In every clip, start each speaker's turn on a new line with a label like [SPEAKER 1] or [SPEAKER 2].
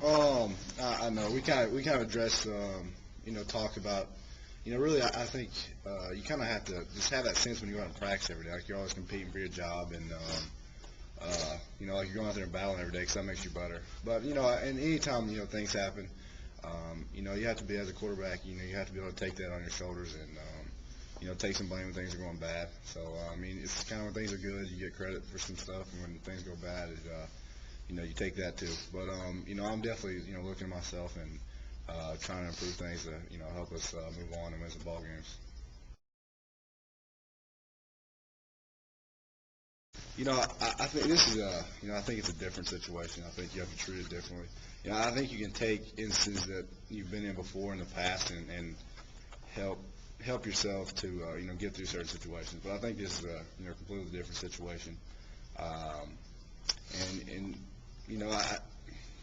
[SPEAKER 1] I know we kind of addressed, talk about, really I think you kind of have to just have that sense when you go out and practice every day, like you're always competing for your job, and like you're going out there and battling every day, because that makes you better. But and anytime things happen, you have to be, as a quarterback, you have to be able to take that on your shoulders and take some blame when things are going bad. So I mean, it's kind of when things are good, you get credit for some stuff, and when things go bad, you take that too. But I'm definitely looking at myself and trying to improve things to help us move on and win some ball games. I think this is I think it's a different situation. I think you have to treat it differently. I think you can take instances that you've been in before in the past and help yourself to get through certain situations. But I think this is a completely different situation. Um, and the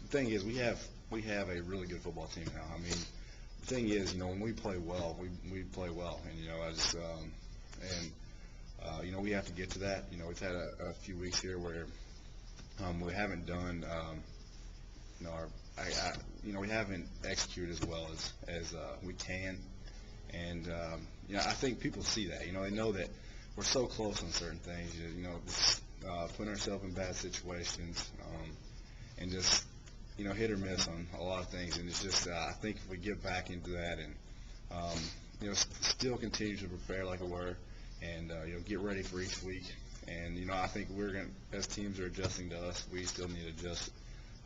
[SPEAKER 1] thing is, we have a really good football team now. I mean, the thing is, when we play well, we play well, and I just and we have to get to that. We've had a few weeks here where we haven't done our we haven't executed as well as we can, and I think people see that. They know that we're so close on certain things. Just, putting ourselves in bad situations, and just hit or miss on a lot of things. And it's just I think if we get back into that and still continue to prepare like we were, and get ready for each week. And I think we're going to, as teams are adjusting to us, we still need to adjust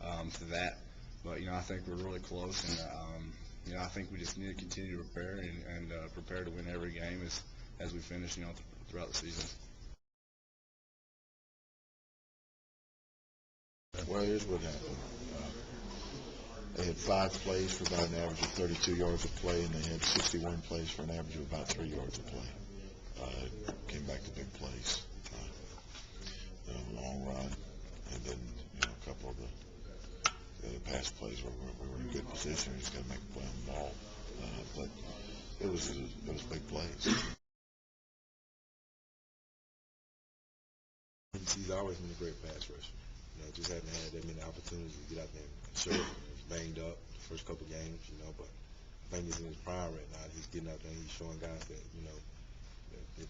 [SPEAKER 1] to that. But I think we're really close, and I think we just need to continue to prepare and prepare to win every game as we finish throughout the season.
[SPEAKER 2] Well, here's what happened. They had 5 plays for about an average of 32 yards a play, and they had 61 plays for an average of about 3 yards a play. Came back to big plays, long run, and then a couple of the pass plays where we were in good position. We just got to make a play on the ball, but it was big plays.
[SPEAKER 3] He's always been a great pass rusher. Just haven't had that many opportunities to get out there and show it. He's banged up the first couple games, but I think he's in his prime right now. He's getting out there and he's showing guys that,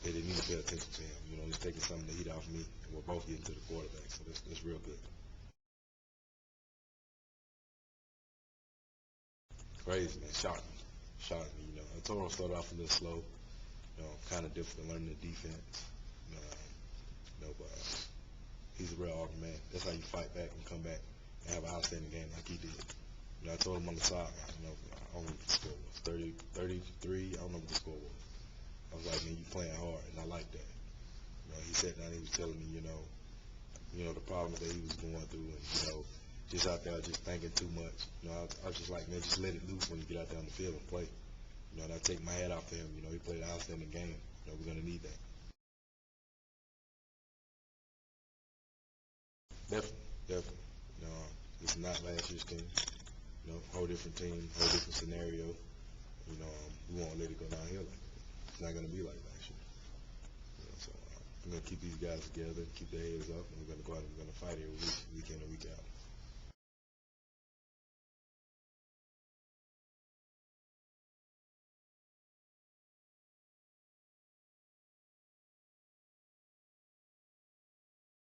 [SPEAKER 3] they didn't need to pay attention to him. He's taking some of the heat off me, and we're both getting to the quarterback, so that's real good. Crazy, man. Shocked me. I told him to start off a little slow, kind of difficult learning the defense. But he's a real Auburn man. That's how you fight back and come back and have an outstanding game like he did. I told him on the sideline, I don't know what the score was, 30, 33, I don't know what the score was. I was like, man, you playing hard, and I like that. He sat down and he was telling me, the problems that he was going through, and, just out there just thinking too much. I was just like, man, just let it loose when you get out there on the field and play. And I take my hat off to him. He played an outstanding game. We're going to need that. Definitely. It's not last year's team. Whole different team, whole different scenario. We won't let it go downhill like that. It's not going to be like last year. So I'm going to keep these guys together, keep their heads up, and we're going to go out and we're going to fight every week in and week out.